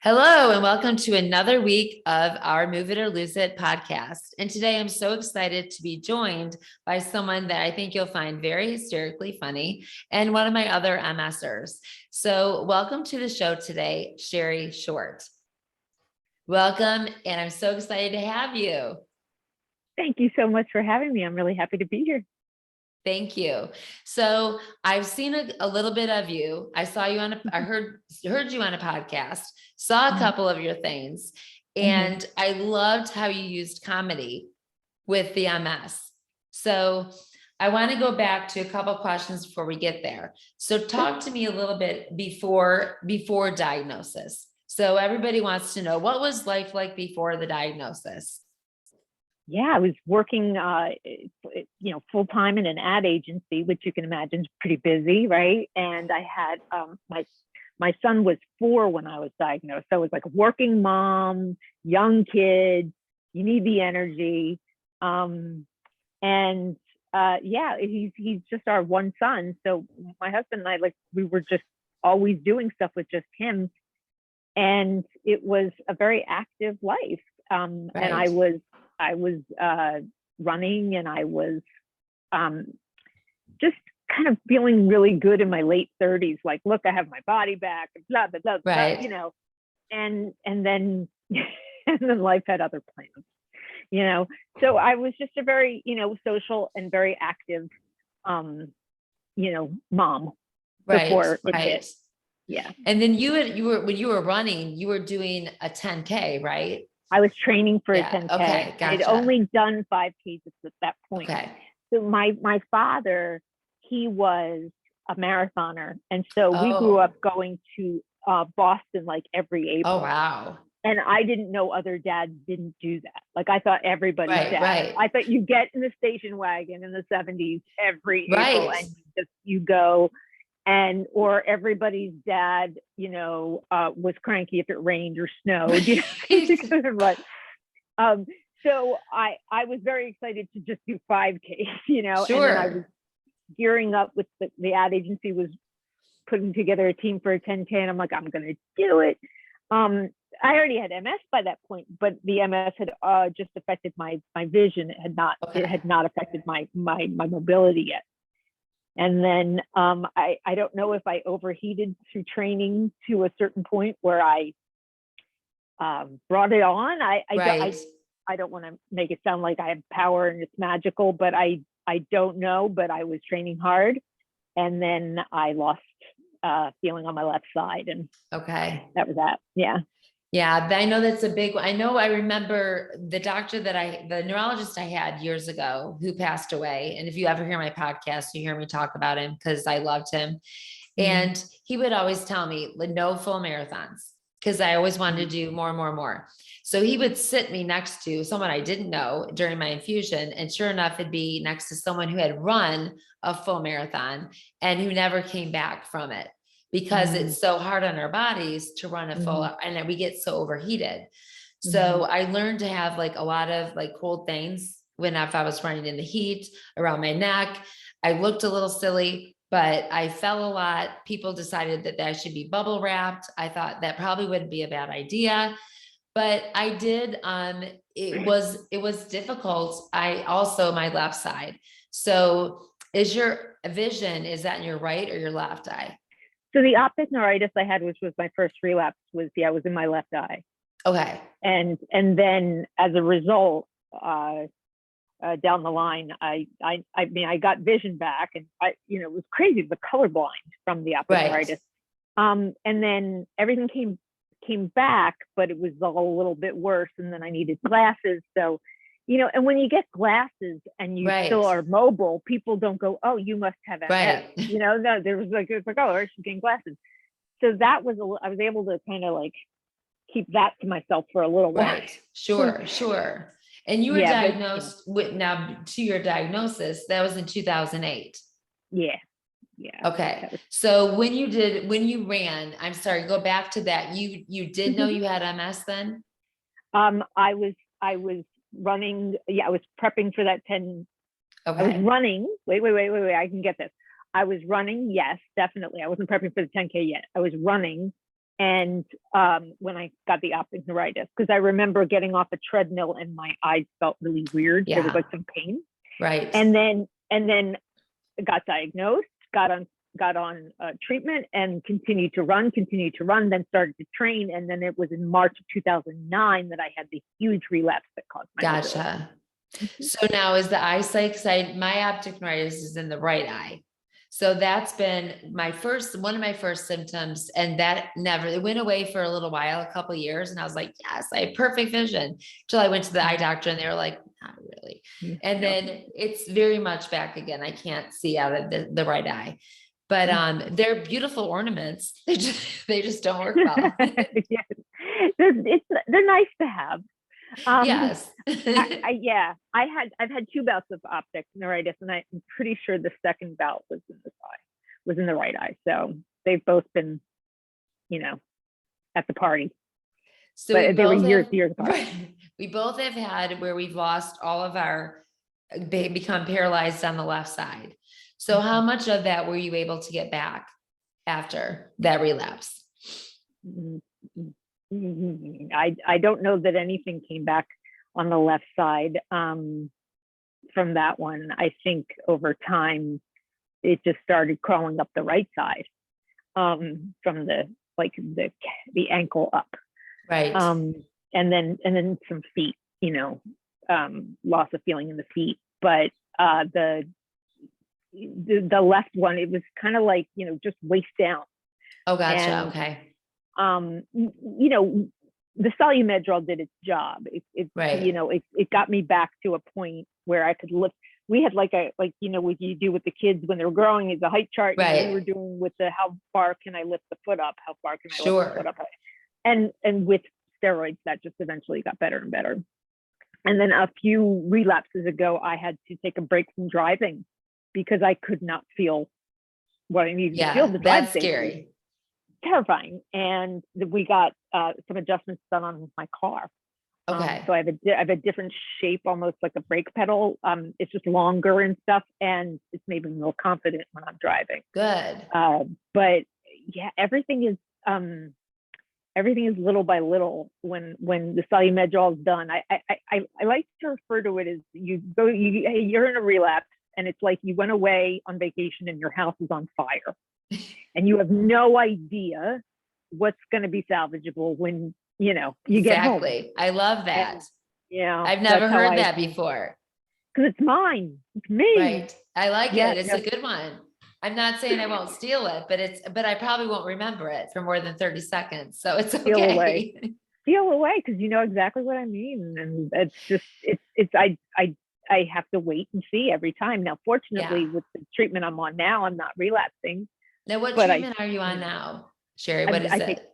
Hello, and welcome to another week of our Move It or Lose It podcast. And today I'm so excited to be joined by someone that I think you'll find very hysterically funny and one of my other MSers. So, welcome to the show today, Shari Short. Welcome, and I'm so excited to have you. Thank you so much for having me. I'm really happy to be here. Thank you. So I've seen a little bit of you. I saw you on I heard you on a podcast, saw a couple of your things, and I loved how you used comedy with the MS. So I want to go back to a couple questions before we get there. So talk to me a little bit before diagnosis. So everybody wants to know, what was life like before the diagnosis? Yeah, I was working, full time in an ad agency, which you can imagine is pretty busy, right? And I had my son was 4 when I was diagnosed. So I was like a working mom, young kid. You need the energy, he's just our one son. So my husband and I, we were just always doing stuff with just him, and it was a very active life. And I was running, and I was just kind of feeling really good in my late 30s. Like, look, I have my body back, blah, blah, blah, Right. blah, and then, and then life had other plans, so I was just a very, social and very active, mom before it hit. Yeah. And then when you were running, you were doing a 10K, right? I was training for a 10K. Okay, gotcha. I'd only done 5Ks at that point. Okay. So my father, he was a marathoner, and so we grew up going to Boston like every April. Oh, wow. And I didn't know other dads didn't do that. Like, I thought everybody's dad. Right. I thought you get in the station wagon in the 70s every April, and you go. And or everybody's dad, was cranky if it rained or snowed. So I was very excited to just do 5Ks, Sure. And then I was gearing up with the ad agency was putting together a team for a 10K, and I'm like, I'm going to do it. I already had MS by that point, but the MS had just affected my vision. It had not affected my mobility yet. And then I don't know if I overheated through training to a certain point where I brought it on. I don't want to make it sound like I have power and it's magical, but I don't know. But I was training hard, and then I lost feeling on my left side, and that was that. Yeah. Yeah, I know that's a big one. I remember the neurologist I had years ago who passed away. And if you ever hear my podcast, you hear me talk about him because I loved him. And he would always tell me, no full marathons, because I always wanted to do more and more and more. So he would sit me next to someone I didn't know during my infusion. And sure enough, it'd be next to someone who had run a full marathon and who never came back from it, because it's so hard on our bodies to run a full, and we get so overheated. So I learned to have like a lot of like cold things if I was running in the heat around my neck. I looked a little silly, but I fell a lot. People decided that should be bubble wrapped. I thought that probably wouldn't be a bad idea, but I did. It was difficult. I also, my left side. So is your vision, is that in your right or your left eye? So the optic neuritis I had, which was my first relapse, was in my left eye. Okay. And then as a result, down the line, I got vision back, and it was crazy, the colorblind from the optic neuritis. And then everything came back, but it was all a little bit worse. And then I needed glasses. So, and when you get glasses and you still are mobile, people don't go, oh, you must have MS. No, there was like, it's like, oh, she's getting glasses. So that was, I was able to kind of like keep that to myself for a little while. Right. Sure. And you were diagnosed now to your diagnosis, that was in 2008. Yeah. Okay. So when you ran, I'm sorry, go back to that. You did know you had MS then? I was running. Yeah, I was prepping for that 10. Okay. I was running. Wait. I can get this. I was running. Yes, definitely. I wasn't prepping for the 10K yet. I was running And when I got the optic neuritis, because I remember getting off a treadmill and my eyes felt really weird. There was Yeah. like some pain. Right. And then got diagnosed, got on treatment, and continued to run, then started to train. And then it was in March of 2009 that I had the huge relapse that caused my mobility. Gotcha. So now is the eyesight, because my optic neuritis is in the right eye. So that's been one of my first symptoms, and it went away for a little while, a couple of years. And I was like, yes, I have perfect vision, till I went to the eye doctor and they were like, not really. And then it's very much back again. I can't see out of the right eye, but they're beautiful ornaments. They just don't work well. Yes. They're nice to have. Yes. I've had 2 bouts of optic neuritis, and I'm pretty sure the second bout was in the right eye. So they've both been, at the party. So but they were years apart. Right. We both have had where we've lost all of become paralyzed on the left side. So how much of that were you able to get back after that relapse? I don't know that anything came back on the left side from that one. I think over time it just started crawling up the right side from the ankle up. Right. And then some feet, loss of feeling in the feet. But the left one, it was kind of like, just waist down. Oh, gotcha. And, okay. The Solumedrol did its job. Right. It got me back to a point where I could lift. We had what you do with the kids when they're growing is a height chart. Right. We were doing with how far can I lift the foot up? How far can I Sure. lift the foot up? And with steroids, that just eventually got better and better. And then a few relapses ago, I had to take a break from driving because I could not feel what I needed to feel to drive. That's scary. Terrifying. And we got some adjustments done on my car. Okay. So I have a different shape, almost like a brake pedal. It's just longer and stuff, and it's made me more confident when I'm driving. Good. But yeah, everything is little by little when the Solumedrol is done. I like to refer to it as you're in a relapse, and it's like you went away on vacation and your house is on fire, and you have no idea what's going to be salvageable when you get home. Exactly. I love that. And, I've never heard that before. Because it's mine. It's me. Right. I like it. It's a good one. I'm not saying I won't steal it, but I probably won't remember it for more than 30 seconds. So it's okay. Steal away, because you know exactly what I mean. And it's just I have to wait and see every time. Now, fortunately, with the treatment I'm on now, I'm not relapsing. Now, what treatment are you on now, Shari? What is it?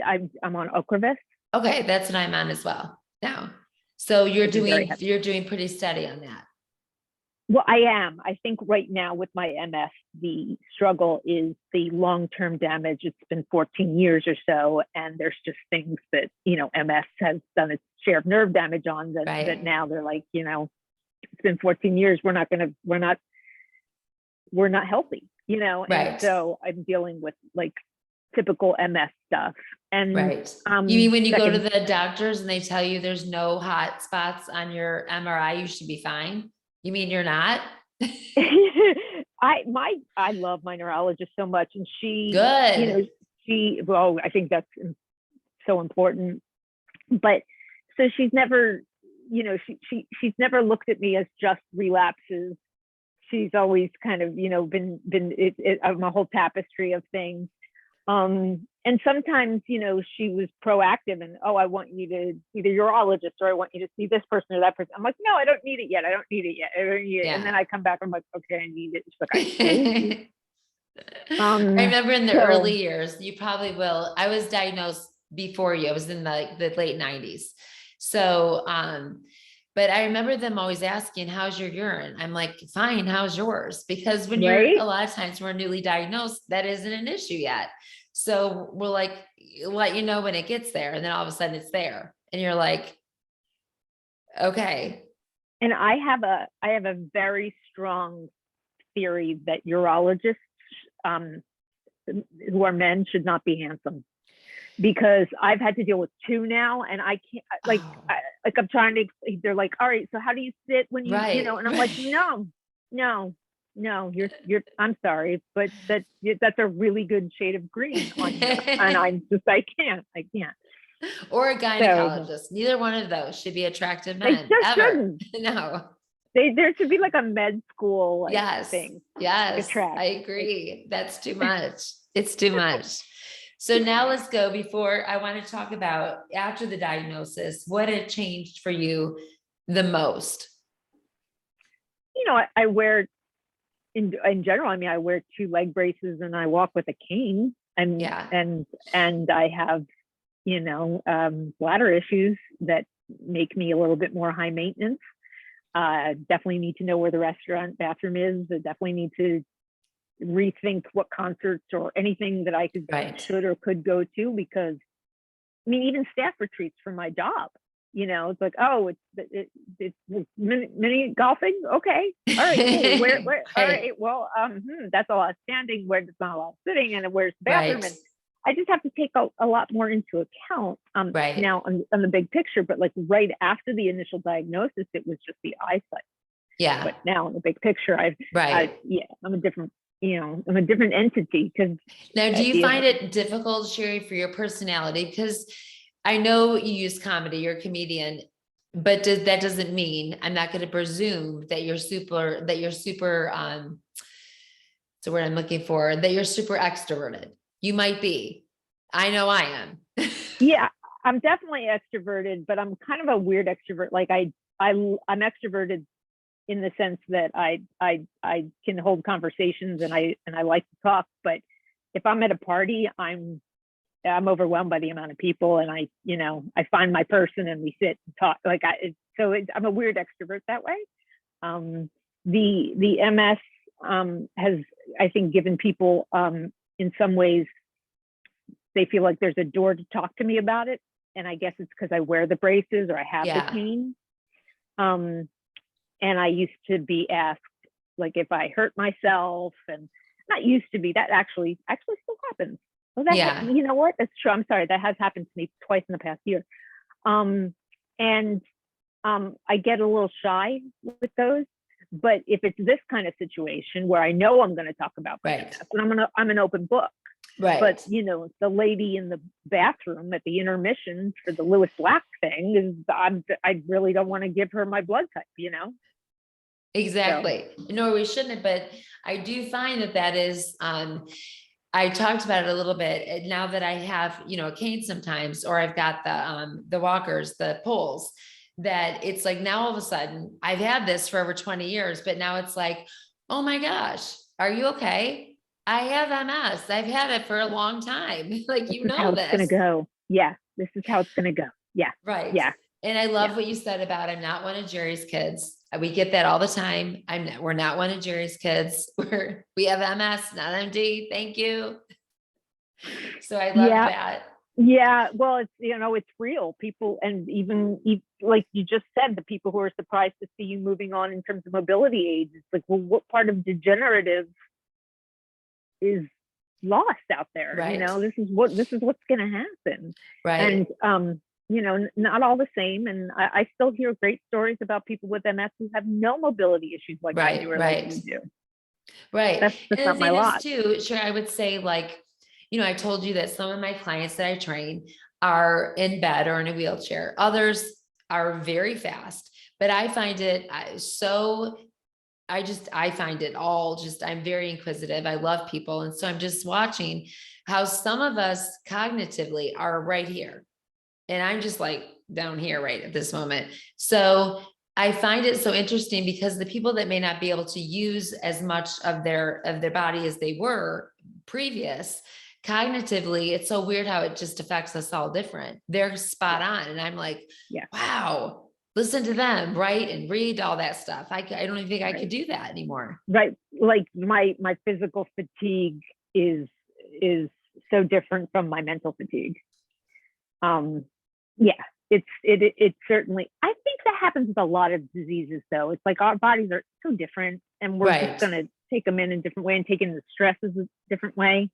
I'm on Ocrevus. Okay, that's what I'm on as well now. So you're doing pretty steady on that. Well, I am. I think right now with my MS, the struggle is the long-term damage. It's been 14 years or so, and there's just things that, MS has done its share of nerve damage on that now they're like, it's been 14 years. We're not healthy, Right. And so I'm dealing with like typical MS stuff. And you mean when you go to the doctors and they tell you there's no hot spots on your MRI, you should be fine? You mean you're not? I love my neurologist so much, and she, I think that's so important. But so she's never, she's never looked at me as just relapses. She's always kind of, been a whole tapestry of things. And sometimes, she was proactive and, I want you to see the urologist, or I want you to see this person or that person. I'm like, no, I don't need it yet. I don't need it. And then I come back, I'm like, okay, I need it. She's like, I remember in the early years, you probably will. I was diagnosed before you. I was in the late 90s. So, but I remember them always asking, how's your urine? I'm like, fine, how's yours? Because when a lot of times we're newly diagnosed, that isn't an issue yet. So we're like, let you know when it gets there. And then all of a sudden it's there. And you're like, okay. And I have a very strong theory that urologists who are men should not be handsome, because I've had to deal with two now, and I can't, like, Oh, I'm trying to, they're like, all right, so how do you sit when you right, know, and I'm like, right. no, no, no, I'm sorry, but that's a really good shade of green on you. And I can't. Or a So gynecologist. Neither one of those should be attractive they men just ever. shouldn't. No. There should be like a med school like Yes. thing, like a Yes. track. I Like, agree. That's too much. It's too much. So now let's go before I want to talk about after the diagnosis, what had changed for you the most? I wear in general, I mean, I wear two leg braces and I walk with a cane, and Yeah. I have, bladder issues that make me a little bit more high maintenance. Definitely need to know where the restaurant bathroom is. I definitely need to rethink what concerts or anything that I Right. should or could go to, because I mean, even staff retreats for my job, it's like, oh, it's mini golfing. Okay. All right, cool. Where, all Right. right. Well, that's a lot of standing where there's not a lot of sitting, and where's the bathroom. Right. And I just have to take a lot more into account, Right. now on the big picture, but like right after the initial diagnosis, it was just the eyesight. Yeah. But now in the big picture, Right. I'm a different, I'm a different entity, because Now, do you find it difficult, Shari, for your personality? Because I know you use comedy, you're a comedian, but that doesn't mean, I'm not going to presume that so what I'm looking for, that you're super extroverted. You might be. I know I am. yeah, I'm definitely extroverted, but I'm kind of a weird extrovert. Like I'm extroverted in the sense that I can hold conversations, and I like to talk. But if I'm at a party, I'm overwhelmed by the amount of people, and I find my person and we sit and talk. Like I'm a weird extrovert that way. The MS has, I think, given people, in some ways, they feel like there's a door to talk to me about it, and I guess it's because I wear the braces or I have the Yeah. cane. And I used to be asked, like, if I hurt myself, and not used to be, that actually still happens. Well, Yeah. you know what? That's true. I'm sorry. That has happened to me twice in the past year. And I get a little shy with those. But if it's this kind of situation where I know I'm going to talk about my Right. MS, and I'm an open book. Right. But the lady in the bathroom at the intermission for the Lewis Black thing is, I really don't want to give her my blood type. Exactly. No, we shouldn't have, but I do find that is, I talked about it a little bit now that I have, a cane sometimes, or I've got the walkers, the poles, that it's like now all of a sudden I've had this for over 20 years, but now it's like, oh my gosh, are you okay? I have MS. I've had it for a long time. Like, This is how it's going to go. Yeah. This is how it's going to go. Yeah. Right. Yeah. And I love Yeah. what you said about, I'm not one of Jerry's kids. We get that all the time. We're not one of Jerry's kids. We have MS, not MD. Thank you. So I love Yeah. that. Yeah. Well, it's real. People, and even like you just said, the people who are surprised to see you moving on in terms of mobility aids. It's like, well, what part of degenerative is lost out there? Right. This is what's going to happen. Right. And, not all the same. And I still hear great stories about people with MS who have no mobility issues like I do, or like you do. Right. That's And not the my thing lot. is too, sure, I would say, like, I told you that some of my clients that I train are in bed or in a wheelchair. Others are very fast, but I find it I find it all I'm very inquisitive. I love people. And so I'm just watching how some of us cognitively are right here. And I'm just like down here right at this moment. So I find it so interesting, because the people that may not be able to use as much of their body as they were previous, cognitively, it's so weird how it just affects us all different. They're spot on. And I'm like, wow, listen to them, write and read all that stuff. I don't even think I could do that anymore. Right. Like my physical fatigue is so different from my mental fatigue. Yeah, it certainly, I think that happens with a lot of diseases though. It's like our bodies are so different, and we're just going to take them in a different way and take in the stresses a different way.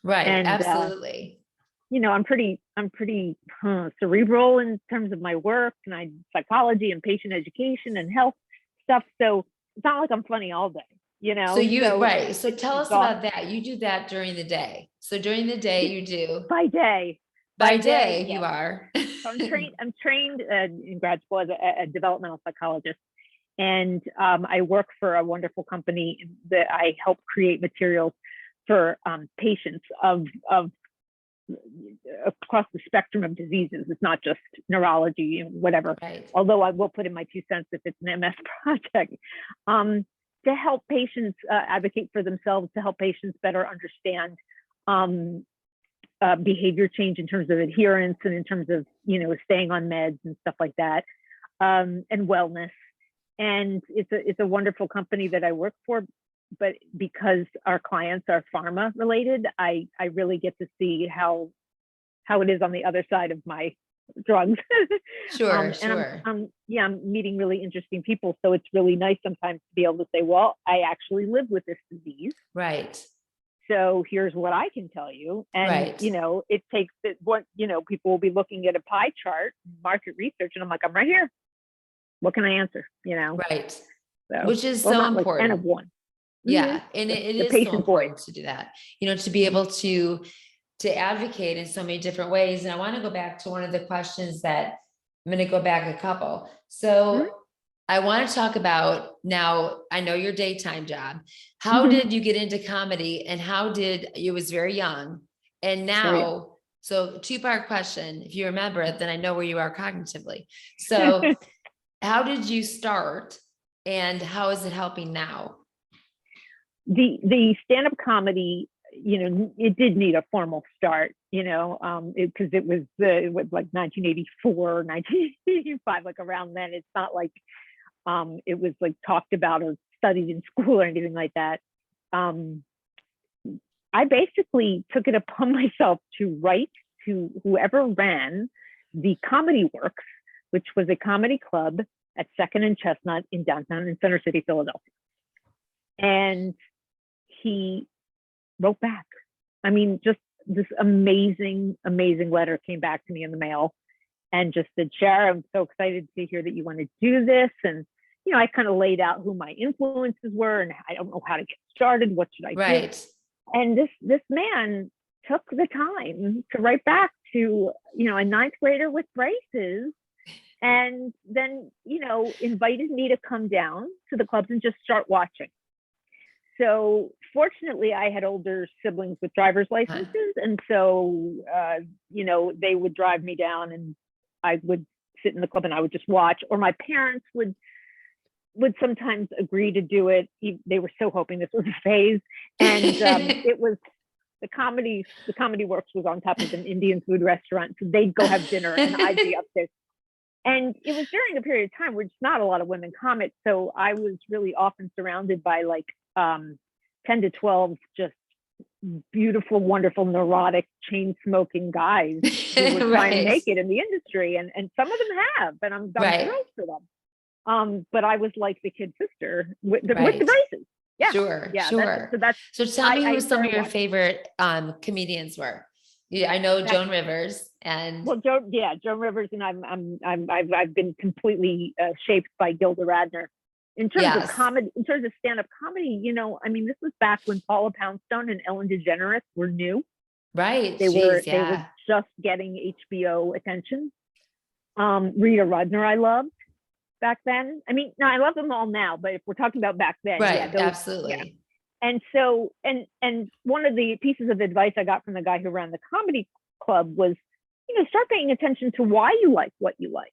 Right. And, Absolutely. I'm pretty cerebral in terms of my work, and psychology and patient education and health stuff. So it's not like I'm funny all day, So right. So it's tell us exhausting. about that. You do that during the day. So during the day you do By day. by day Yes. you are. So I'm trained in grad school as a developmental psychologist, and I work for a wonderful company that I help create materials for patients of across the spectrum of diseases. It's not just neurology, whatever. Right. Although I will put in my 2 cents if it's an MS project, to help patients advocate for themselves, to help patients better understand behavior change in terms of adherence and in terms of, staying on meds and stuff like that, and wellness. And it's a wonderful company that I work for, but because our clients are pharma related, I really get to see how it is on the other side of my drugs. Sure. And I'm meeting really interesting people. So it's really nice sometimes to be able to say, well, I actually live with this disease. Right. So here's what I can tell you. And, Right. it takes people will be looking at a pie chart, market research, and I'm like, I'm right here. What can I answer? Right. So, Which is well, so not like N important. of one. Yeah. And it The is so patient voice. important to do that, to be able to advocate in so many different ways. And I want to go back to one of the questions that I'm going to go back a couple. So I want to talk about now, I know your daytime job. How did you get into comedy, and you was very young, and now, so 2-part question. If you remember it, then I know where you are cognitively. So how did you start, and how is it helping now? The stand-up comedy, it did need a formal start, because it was like 1984, 1985, like around then. It's not like it was like talked about or studied in school or anything like that. I basically took it upon myself to write to whoever ran the Comedy Works, which was a comedy club at 2nd and Chestnut in downtown in Center City, Philadelphia. And he wrote back. I mean, just this amazing letter came back to me in the mail and just said, Shari, I'm so excited to hear that you want to do this. And, I kind of laid out who my influences were, and I don't know how to get started. What should I do? And this man took the time to write back to, a 9th grader with braces, and then, invited me to come down to the clubs and just start watching. So fortunately, I had older siblings with driver's licenses. And so, they would drive me down, and I would sit in the club and I would just watch, or my parents would sometimes agree to do it. They were so hoping this was a phase. And it was the Comedy Works was on top of an Indian food restaurant. So they'd go have dinner and I'd be upstairs. And it was during a period of time where just not a lot of women comics. So I was really often surrounded by like 10 to 12 just beautiful, wonderful, neurotic, chain smoking guys who were trying to make it in the industry. And some of them have, and I'm thrilled for them. But I was like the kid sister with the braces. Yeah. Sure. Yeah. Sure. So tell me who some of your favorite comedians were. Yeah, I know Joan Rivers and Joan Rivers, and I've been completely shaped by Gilda Radner. In terms of comedy, in terms of stand-up comedy, this was back when Paula Poundstone and Ellen DeGeneres were new. Right. They were just getting HBO attention. Rita Rudner, I loved back then. I love them all now, but if we're talking about back then, absolutely. Yeah. And so, and one of the pieces of advice I got from the guy who ran the comedy club was, start paying attention to why you like what you like.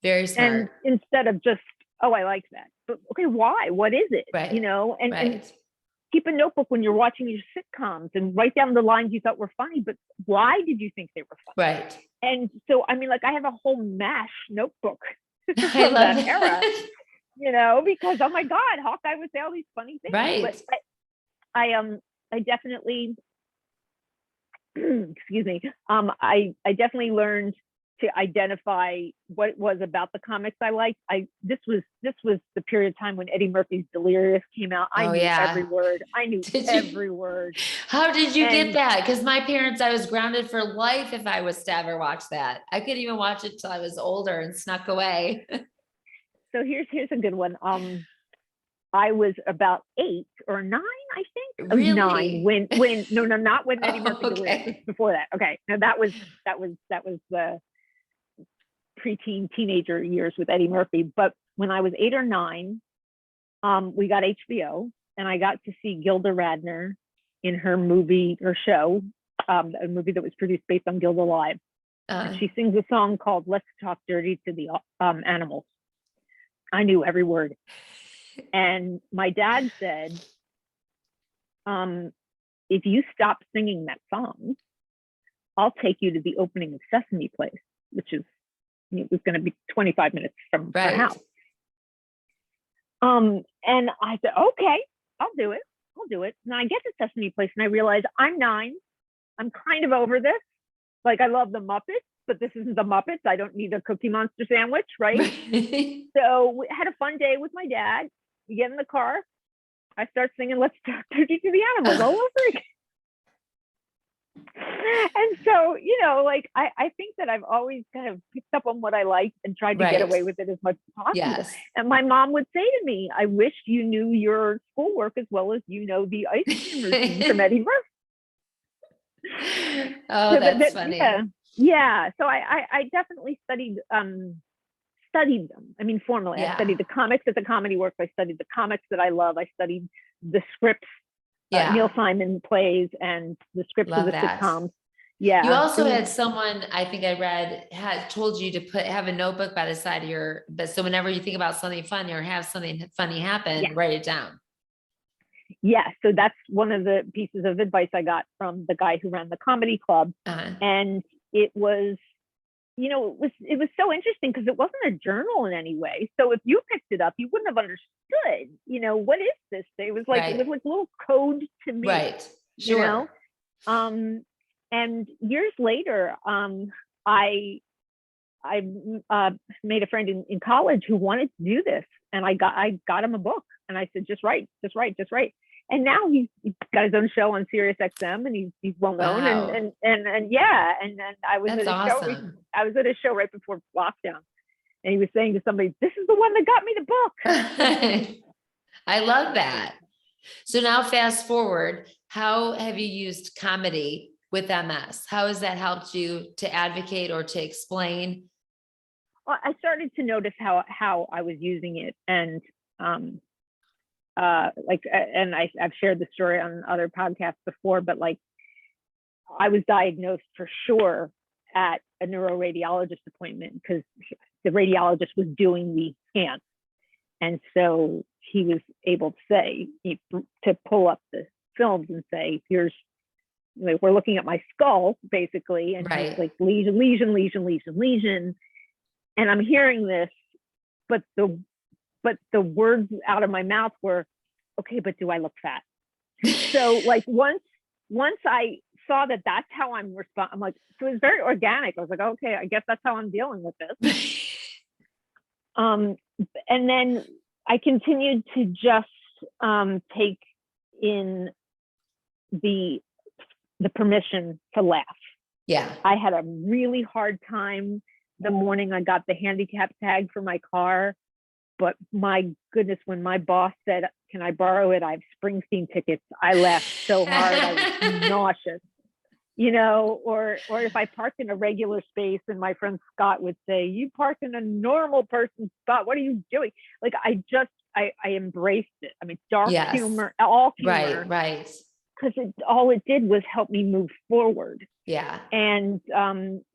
Very smart. And instead of just, oh, I like that, but okay, why? What is it? Right. And keep a notebook when you're watching your sitcoms and write down the lines you thought were funny, but why did you think they were funny? Right. And so, I have a whole MASH notebook I from that era, because, oh my God, Hawkeye would say all these funny things. Right. But I definitely, excuse me, I definitely learned to identify what it was about the comics I liked. This was the period of time when Eddie Murphy's Delirious came out. I Oh, knew yeah. every word. I knew Did you? every word. How did you get And that? Because my parents, I was grounded for life if I was to ever watch that. I couldn't even watch it till I was older and snuck away. so here's a good one. I was about 8 or 9, I think. I was 9 Really? when no, not when Eddie Oh, Murphy Delirious. It was okay. before that. Okay. Now that was the preteen teenager years with Eddie Murphy. But when I was 8 or 9, we got HBO and I got to see Gilda Radner in her movie or show, a movie that was produced based on Gilda Live. And she sings a song called Let's Talk Dirty to the Animals. I knew every word. And my dad said, if you stop singing that song, I'll take you to the opening of Sesame Place, which is, it was going to be 25 minutes from her house. And I said, okay, I'll do it. And I get to Sesame Place and I realize I'm 9. I'm kind of over this. Like, I love the Muppets, but this isn't the Muppets. I don't need a Cookie Monster sandwich, right? So we had a fun day with my dad. We get in the car. I start singing Let's Talk Dirty to the Animals all over again. And so, like, I think that I've always kind of picked up on what I liked and tried to get away with it as much as possible. Yes. And my mom would say to me, I wish you knew your schoolwork as well as you know the ice cream routine from Eddie Murphy. Oh, that's funny. Yeah. So I definitely studied them. I mean, formally, I studied the comics at the Comedy Works. I studied the comics that I love. I studied the scripts, Neil Simon plays, and the scripts of the sitcoms. Yeah. You also had someone, I think I read, had told you to have a notebook by the side of but so whenever you think about something funny or have something funny happen, write it down. Yeah. So that's one of the pieces of advice I got from the guy who ran the comedy club. And it was, it was so interesting because it wasn't a journal in any way. So if you picked it up, you wouldn't have understood, what is this? It was like, it was like a little code to me. Right. Sure. And years later, I made a friend in college who wanted to do this, and I got him a book, and I said, just write. And now he's got his own show on Sirius XM, and he's well known. Wow. And then I was That's at a awesome. show. I was at a show right before lockdown, and he was saying to somebody, "This is the one that got me the book." I love that. So now fast forward, how have you used comedy with MS? How has that helped you to advocate or to explain? Well, I started to notice how I was using it, and and I've shared the story on other podcasts before, but like, I was diagnosed for sure at a neuroradiologist appointment because the radiologist was doing the scan. And so he was able to say, to pull up the films and say, here's, we're looking at my skull basically. And he's like, lesion. And I'm hearing this, but the words out of my mouth were, okay, but do I look fat? So like once I saw that that's how I'm responding, I'm like, so it was very organic. I was like, okay, I guess that's how I'm dealing with this. And then I continued to just take in the permission to laugh. Yeah. I had a really hard time the morning I got the handicap tag for my car. But my goodness, when my boss said, can I borrow it? I have Springsteen tickets. I laughed so hard. I was nauseous, or if I parked in a regular space and my friend Scott would say, you parked in a normal person's spot. What are you doing? Like, I embraced it. I mean, dark humor, all humor. Right. Because all it did was help me move forward. Yeah. And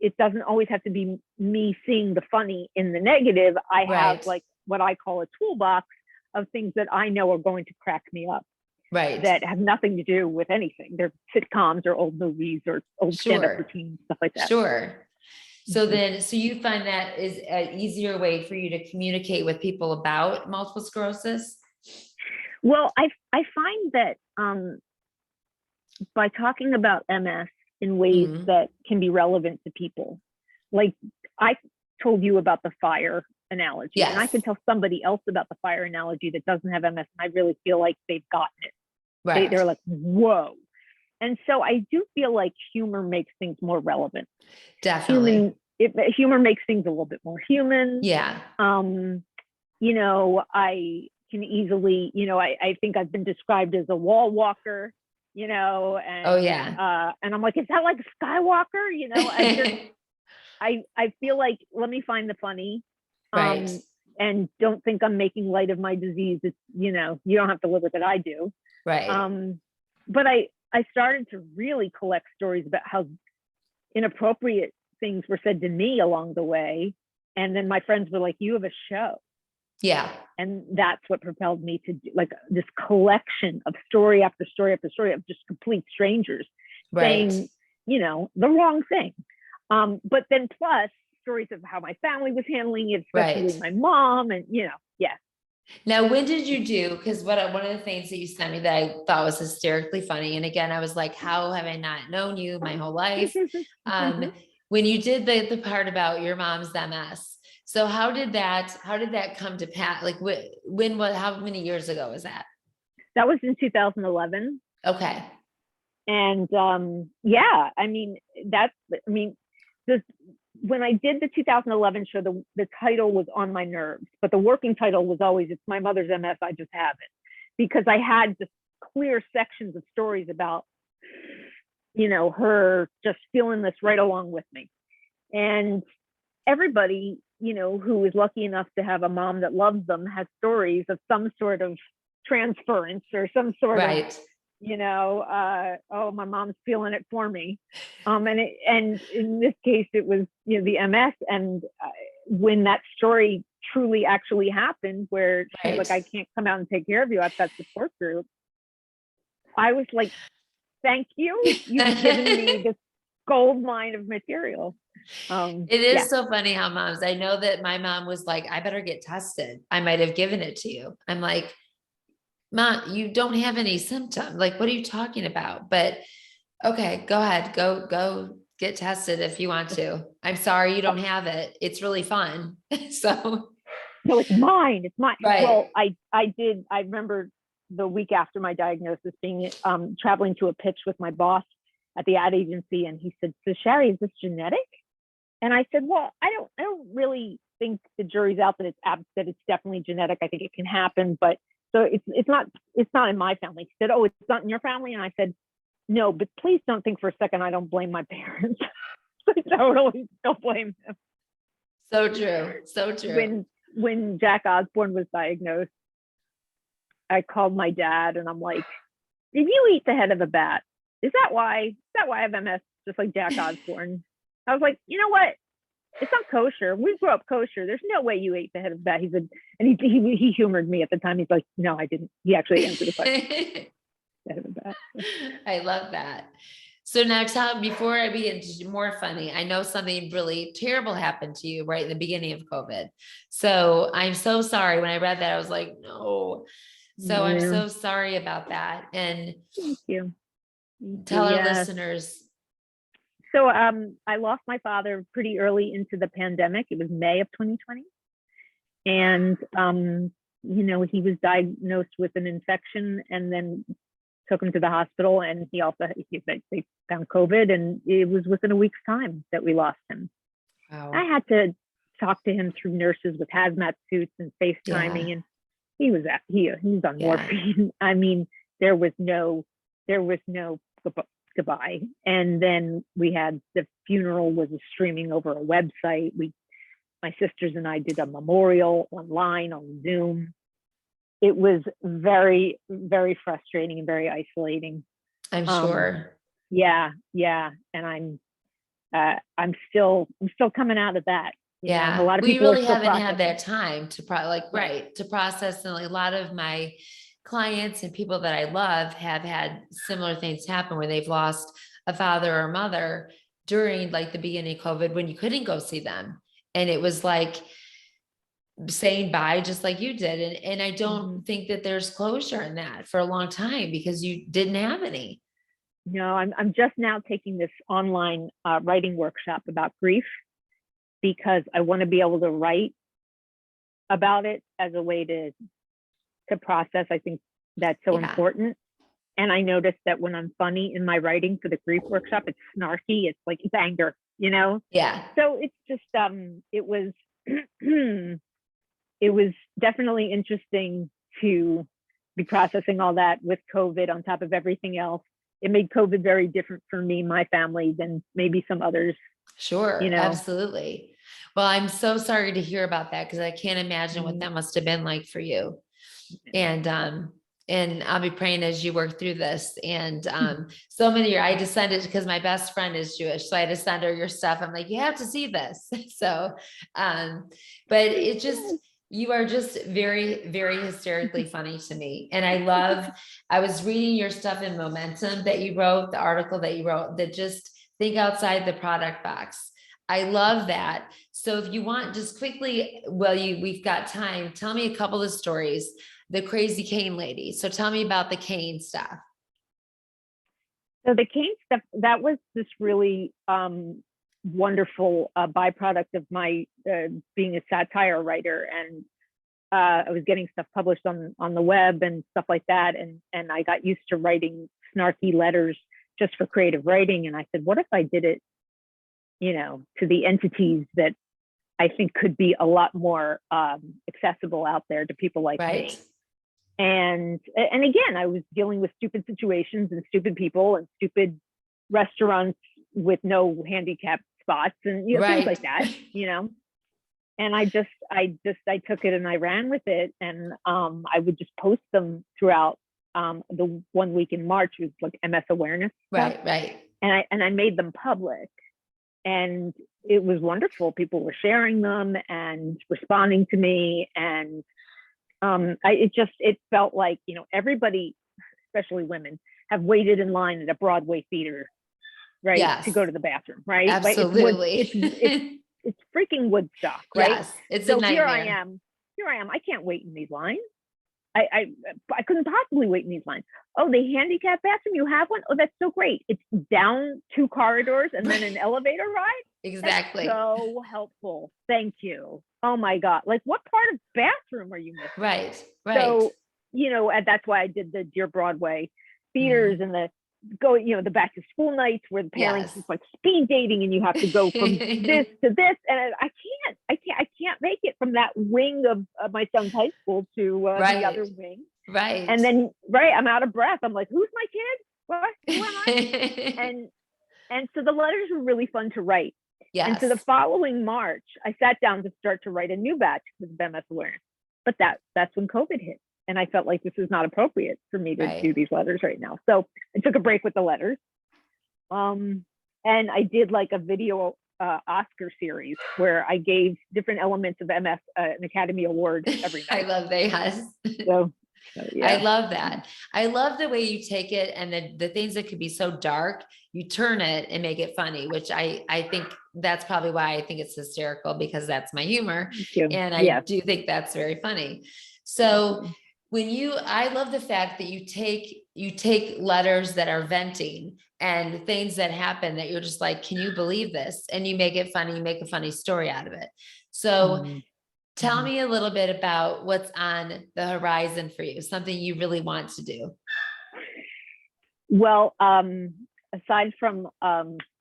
it doesn't always have to be me seeing the funny in the negative. I have like what I call a toolbox of things that I know are going to crack me up. Right. That have nothing to do with anything. They're sitcoms or old movies or old stand-up routines, stuff like that. Sure. So so you find that is an easier way for you to communicate with people about multiple sclerosis? Well, I find that by talking about MS in ways that can be relevant to people, like I told you about the fire analogy, and I Yes. can tell somebody else about the fire analogy that doesn't have MS, and I really feel like they've gotten it. Right. They're like, whoa. And so I do feel like humor makes things more relevant. Definitely. Humor makes things a little bit more human. Yeah. You know, I can easily, you know, I think I've been described as a wall walker, you know, and Oh yeah. and I'm like, is that like Skywalker? You know, I feel like, let me find the funny. Right. And don't think I'm making light of my disease. It's, you know, you don't have to live with it. I do. Right. But I started to really collect stories about how inappropriate things were said to me along the way. And then my friends were like, you have a show. Yeah. And that's what propelled me to do like this collection of story after story after story of just complete strangers Right. saying, you know, the wrong thing. But then plus stories of how my family was handling it, especially Right. my mom, and you know, yeah. Now, when did you do? Because one of the things that you sent me that I thought was hysterically funny, and again, I was like, how have I not known you my whole life? When you did the part about your mom's MS. So how did that come to pass? Like how many years ago was that? That was in 2011. Okay. And yeah, I mean, this, when I did the 2011 show, the title was On My Nerves, but the working title was always, it's my mother's MS, I just have it. Because I had just clear sections of stories about, you know, her just feeling this right along with me. And everybody, you know, who is lucky enough to have a mom that loves them has stories of some sort of transference or some sort of, Right. you know, oh, my mom's feeling it for me. And in this case, it was, you know, the MS. And when that story truly actually happened, where she's Right. like, I can't come out and take care of you, I've got support group. I was like, thank you. You've given me this gold mine of material. It is Yeah. so funny how moms, I know that my mom was like, I better get tested. I might have given it to you. I'm like, Mom, you don't have any symptom. Like, what are you talking about? But okay, go ahead. Go get tested if you want to. I'm sorry you don't have it. It's really fun. So No, it's mine. It's mine. right. Well, I remember the week after my diagnosis being traveling to a pitch with my boss at the ad agency, and he said, so Shari, is this genetic? And I said, well, I don't really think the jury's out that it's definitely genetic. I think it can happen, but so it's not in my family. He said, oh, it's not in your family? And I said, no, but please don't think for a second I don't blame my parents. I totally don't blame them. So true. So true. When Jack Osborne was diagnosed, I called my dad and I'm like, did you eat the head of a bat? Is that why I have MS, just like Jack Osborne? I was like, you know what? It's not kosher. We grew up kosher. There's no way you ate the head of a bat. He said, and he humored me at the time. He's like, no, I didn't. He actually answered the question. The head of a bat. I love that. So now before I begin more funny, I know something really terrible happened to you right in the beginning of COVID. So I'm so sorry. When I read that, I was like, no. So I'm so sorry about that. And thank you. Tell our listeners. So I lost my father pretty early into the pandemic. It was May of 2020. And, you know, he was diagnosed with an infection and then took him to the hospital. And they found COVID, and it was within a week's time that we lost him. Wow. I had to talk to him through nurses with hazmat suits and FaceTiming. And he was on morphine. I mean, there was no goodbye. And then we had the funeral was streaming over a website. My sisters and I did a memorial online on Zoom. It was very, very frustrating and very isolating. I'm sure. Yeah. And I'm still coming out of that. Yeah. A lot of we people really haven't had that time to to process. And a lot of my clients and people that I love have had similar things happen where they've lost a father or mother during like the beginning of COVID when you couldn't go see them. And it was like saying bye, just like you did. And I don't think that there's closure in that for a long time because you didn't have any. No, I'm just now taking this online writing workshop about grief because I want to be able to write about it as a way to process. I think that's so Yeah. important. And I noticed that when I'm funny in my writing for the grief workshop, it's snarky. It's like, it's anger, you know? Yeah. So it's just, it was, it was definitely interesting to be processing all that with COVID on top of everything else. It made COVID very different for me, my family, than maybe some others, Sure. you know? Absolutely. Well, I'm so sorry to hear about that because I can't imagine what Mhm. that must have been like for you. And I'll be praying as you work through this. And so many, I just sent it because my best friend is Jewish. So I just send her your stuff. I'm like, you have to see this. So, but it just, you are just very, very hysterically funny to me. And I was reading your stuff in Momentum that you wrote, the article that you wrote, that just think outside the product box. I love that. So if you want, just quickly, we've got time, tell me a couple of stories. The crazy cane lady. So tell me about the cane stuff. So the cane stuff, that was this really wonderful byproduct of my being a satire writer. And I was getting stuff published on the web and stuff like that. And I got used to writing snarky letters just for creative writing. And I said, what if I did it, you know, to the entities that I think could be a lot more accessible out there to people like Right. me. And again, I was dealing with stupid situations and stupid people and stupid restaurants with no handicap spots and, you know, things like that, you know. And I took it and I ran with it. And I would just post them throughout the 1 week in March was like MS awareness stuff. Right. And I made them public. And it was wonderful. People were sharing them and responding to me. And it felt like, you know, everybody, especially women, have waited in line at a Broadway theater, right? Yes. To go to the bathroom, right? Absolutely. It's freaking Woodstock, right? Yes, it's so a nightmare. Here I am. I can't wait in these lines. I couldn't possibly wait in these lines. Oh, the handicap bathroom, you have one? Oh, that's so great. It's down 2 corridors and then an elevator ride. Exactly. That's so helpful. Thank you. Oh my God. Like, what part of bathroom are you missing? Right. So, you know, and that's why I did the Dear Broadway theaters and the back to school nights where the parents is like speed dating and you have to go from this to this. And I can't make it from that wing of my son's high school to the other wing. Right. And then, I'm out of breath. I'm like, who's my kid? What? Who am I? And so the letters were really fun to write. Yes. And so the following March, I sat down to start to write a new batch with MS awareness. But that's when COVID hit. And I felt like this is not appropriate for me to do these letters right now. So I took a break with the letters. And I did like a video Oscar series where I gave different elements of MS an Academy Award every night. I love that. Yes. So yeah. I love that. I love the way you take it and the things that could be so dark, you turn it and make it funny, which I think that's probably why I think it's hysterical, because that's my humor. And I do think that's very funny. So I love the fact that you take letters that are venting and things that happen that you're just like, can you believe this? And you make it funny, you make a funny story out of it. So tell me a little bit about what's on the horizon for you, something you really want to do. Well, aside from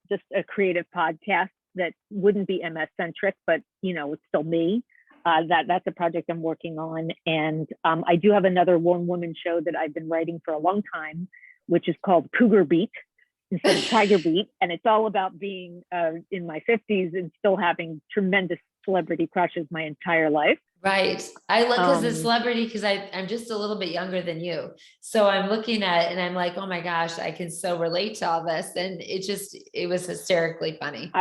just a creative podcast that wouldn't be MS centric, but you know, it's still me. That's a project I'm working on. And I do have another one woman show that I've been writing for a long time, which is called Cougar Beat instead of Tiger Beat. And it's all about being in my 50s and still having tremendous celebrity crushes my entire life. Right. I look as a celebrity because I'm just a little bit younger than you. So I'm looking at it and I'm like, oh my gosh, I can so relate to all this. And it was hysterically funny.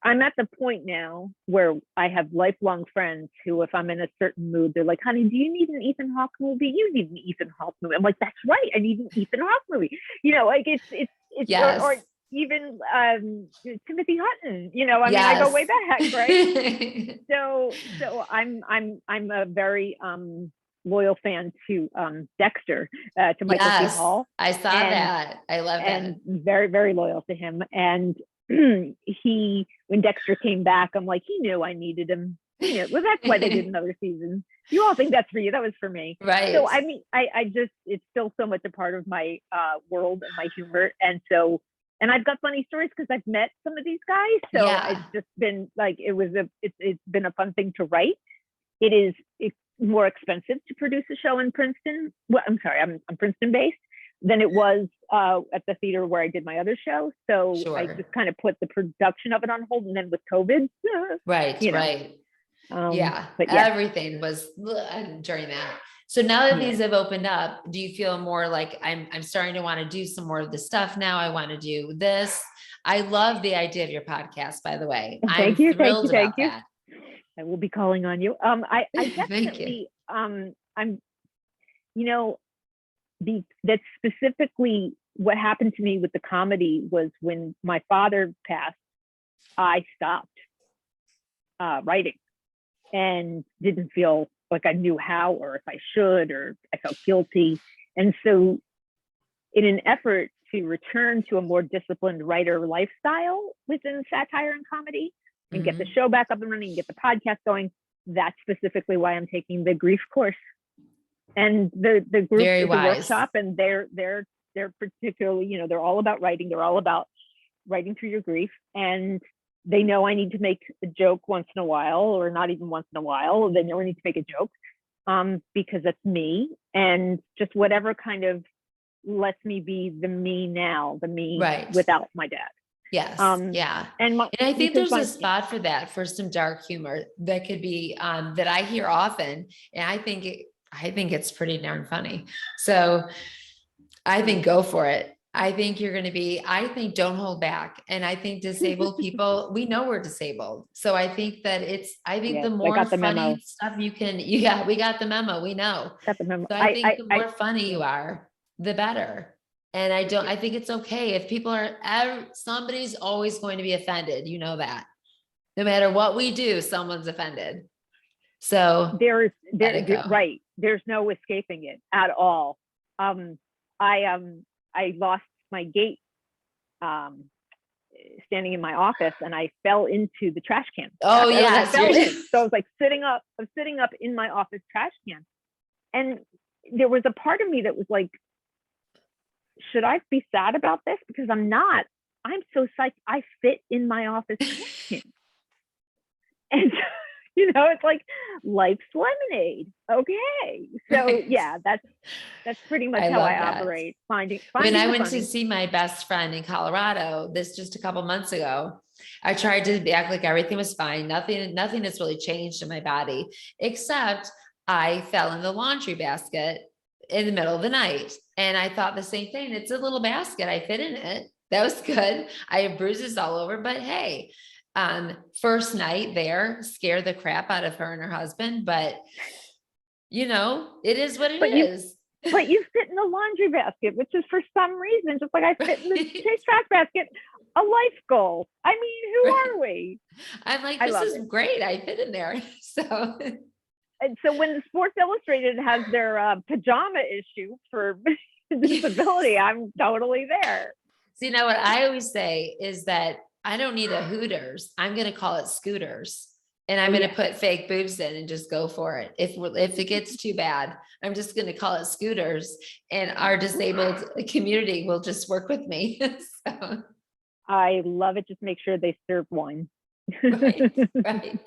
I'm at the point now where I have lifelong friends who, if I'm in a certain mood, they're like, honey, do you need an Ethan Hawke movie? You need an Ethan Hawke movie. I'm like, that's right. I need an Ethan Hawke movie. You know, like it's yes. or even Timothy Hutton, you know, I mean, I go way back, right? so I'm a very loyal fan to Dexter, to Michael C. Hall. I saw that. I love that. And very, very loyal to him. And when Dexter came back, I'm like, he knew I needed him. He knew. Well, that's why they did another season. You all think that's for you. That was for me. Right. So, I mean, I just, it's still so much a part of my world and my humor. And so, and I've got funny stories because I've met some of these guys. So Yeah. it's just been like, it's been a fun thing to write. It's more expensive to produce a show in Princeton. Well, I'm sorry, I'm Princeton based than it was at the theater where I did my other show. So Sure. I just kind of put the production of it on hold. And then with COVID, Right. you know. Right. Yeah. Everything was during that. So now that Yeah. these have opened up, do you feel more like I'm starting to want to do some more of the stuff now? I want to do this. I love the idea of your podcast, by the way. Thank you. About that. I will be calling on you. I definitely, I'm, that's specifically what happened to me with the comedy was when my father passed, I stopped writing and didn't feel like I knew how or if I should, or I felt guilty. And so in an effort to return to a more disciplined writer lifestyle within satire and comedy and get the show back up and running and get the podcast going, that's specifically why I'm taking the grief course. And the group is a workshop, and they're particularly, they're all about writing. They're all about writing through your grief. And they know I need to make a joke once in a while, or not even once in a while. They know I need to make a joke because that's me. And just whatever kind of lets me be the me now, the me without my dad. Yes. Yeah. And I think there's a spot for that, for some dark humor that could be, that I hear often. And I think it's pretty darn funny. So I think go for it. I think you're going to be, don't hold back. And I think disabled people, we know we're disabled. So I think that the more funny stuff you can, we got the memo. We know. Got the memo. So I think the more funny you are, the better. And I think it's okay if people somebody's always going to be offended. You know that no matter what we do, someone's offended. So there's right. There's no escaping it at all. I lost my gait standing in my office, and I fell into the trash can. Oh yes. So I was like sitting up in my office trash can. And there was a part of me that was like, should I be sad about this? Because I'm not. I'm so psyched. I fit in my office trash can. And it's like life's lemonade. Okay. So yeah, that's pretty much how I operate. Finding when I went to see my best friend in Colorado, just a couple months ago, I tried to act like everything was fine. Nothing has really changed in my body, except I fell in the laundry basket in the middle of the night. And I thought the same thing. It's a little basket. I fit in it. That was good. I have bruises all over, but hey, first night there, scared the crap out of her and her husband, but it is what it is. But you fit in the laundry basket, which is for some reason, just like I fit in the trash basket, a life goal. I mean, who are we? I'm like, this is great. I fit in there. So. And so when Sports Illustrated has their pajama issue for disability, I'm totally there. So what I always say is that I don't need a Hooters. I'm going to call it Scooters, and I'm going to put fake boobs in and just go for it. If it gets too bad, I'm just going to call it Scooters, and our disabled community will just work with me. So. I love it. Just make sure they serve wine. Right.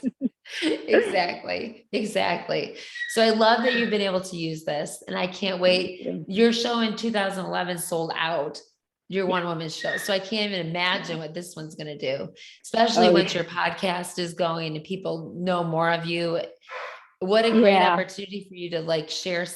Exactly. So I love that you've been able to use this, and I can't wait. Your show in 2011 sold out, your one woman show. So I can't even imagine what this one's going to do, especially once your podcast is going and people know more of you. What a great opportunity for you to share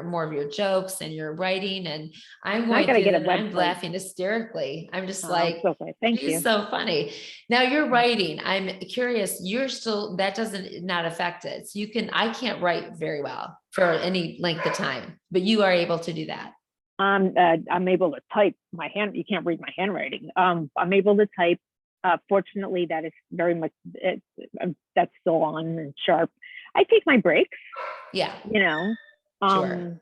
more of your jokes and your writing. And I'm going through them and I'm laughing hysterically. I'm just thank you. So funny. Now you're writing. I'm curious, that doesn't not affect it. So I can't write very well for any length of time, but you are able to do that. I'm able to type my hand. You can't read my handwriting. I'm able to type. Fortunately, that is very much, that's still on and sharp. I take my breaks. Yeah. Sure.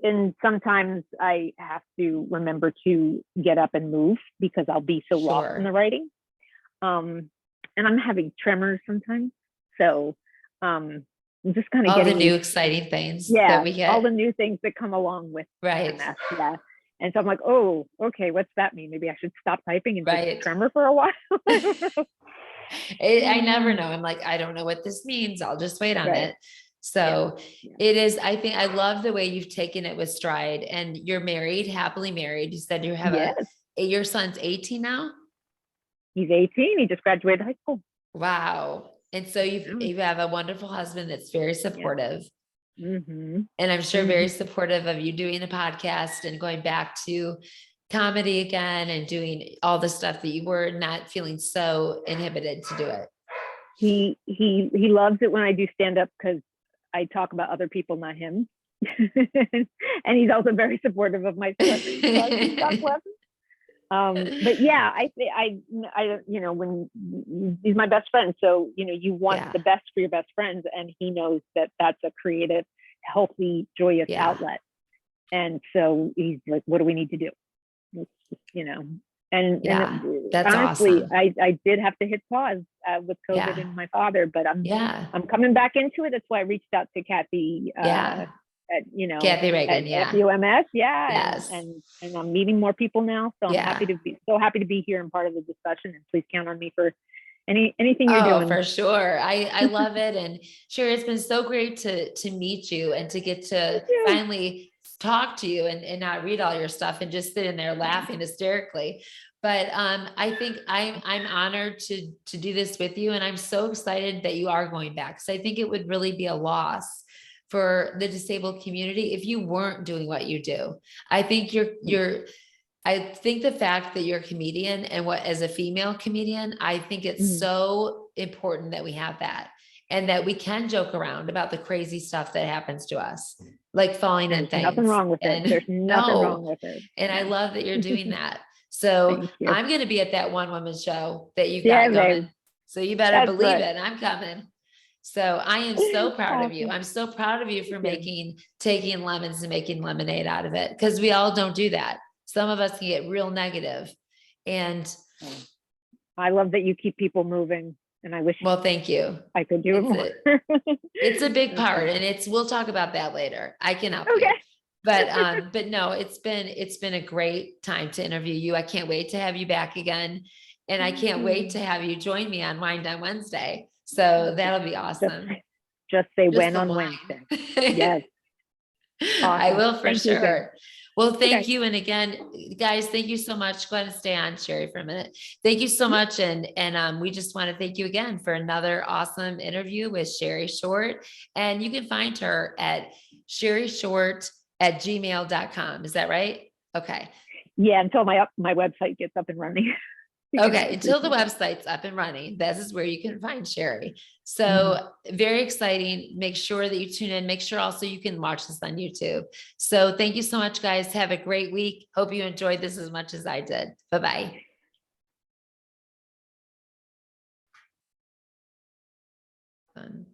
and sometimes I have to remember to get up and move because I'll be so lost in Sure. the writing. And I'm having tremors sometimes. So I'm just kind of All the getting new used, exciting things that yeah, we all the get. new things that come along with Right. MS. Yeah. And so I'm like, oh, okay, what's that mean? Maybe I should stop typing and just Right. tremor for a while. I never know. I'm like, I don't know what this means. I'll just wait on Right. it. So Yeah. it is, I think I love the way you've taken it with stride, and you're married, happily married. You said you have Yes. your son's 18 now. He's 18. He just graduated high school. Wow. And so you have a wonderful husband that's very supportive. Mm-hmm. And I'm sure Mm-hmm. very supportive of you doing a podcast and going back to comedy again and doing all the stuff that you were not feeling so inhibited to do it. He loves it when I do stand up because I talk about other people, not him. And he's also very supportive of my celebrity stuff. But yeah, I when he's my best friend, so you want the best for your best friends, and he knows that that's a creative, healthy, joyous outlet. And so he's like, what do we need to do? And that's honestly, awesome. I did have to hit pause with COVID and my father, but I'm coming back into it. That's why I reached out to Kathy. Kathy Reagan, at FUMS, yes. and I'm meeting more people now. So I'm happy to be here and part of the discussion. And please count on me for anything you're doing. For sure. I love it. And Shari, it's been so great to meet you and to get to finally talk to you and not read all your stuff and just sit in there laughing hysterically. But I think I'm honored to do this with you. And I'm so excited that you are going back. So I think it would really be a loss for the disabled community if you weren't doing what you do. I think I think the fact that you're a comedian and as a female comedian, I think it's so important that we have that and that we can joke around about the crazy stuff that happens to us, like falling in things. Nothing wrong with it. There's nothing wrong with it. And I love that you're doing that. So I'm going to be at that one woman show that you got going. So you better believe it. I'm coming. So I am so proud of you. I'm so proud of you for taking lemons and making lemonade out of it. Because we all don't do that. Some of us can get real negative. And I love that you keep people moving. And I wish, well, thank you. I could do it more. It's a big part, and we'll talk about that later. I can help you. But no, it's been a great time to interview you. I can't wait to have you back again. And I can't wait to have you join me on Wine on Wednesday. So that'll be awesome. Just say when on Wednesday. Yes. Awesome. I will for sure. Well, thank you. And again, guys, thank you so much. Go ahead and stay on, Shari, for a minute. Thank you so much. And we just want to thank you again for another awesome interview with Shari Short. And you can find her at sharishort@gmail.com. Is that right? Okay. Yeah, until my website gets up and running. Okay, until the website's up and running, this is where you can find Shari. So very exciting. Make sure that you tune in. Make sure also you can watch this on YouTube. So thank you so much, guys. Have a great week. Hope you enjoyed this as much as I did. Bye-bye. Fun.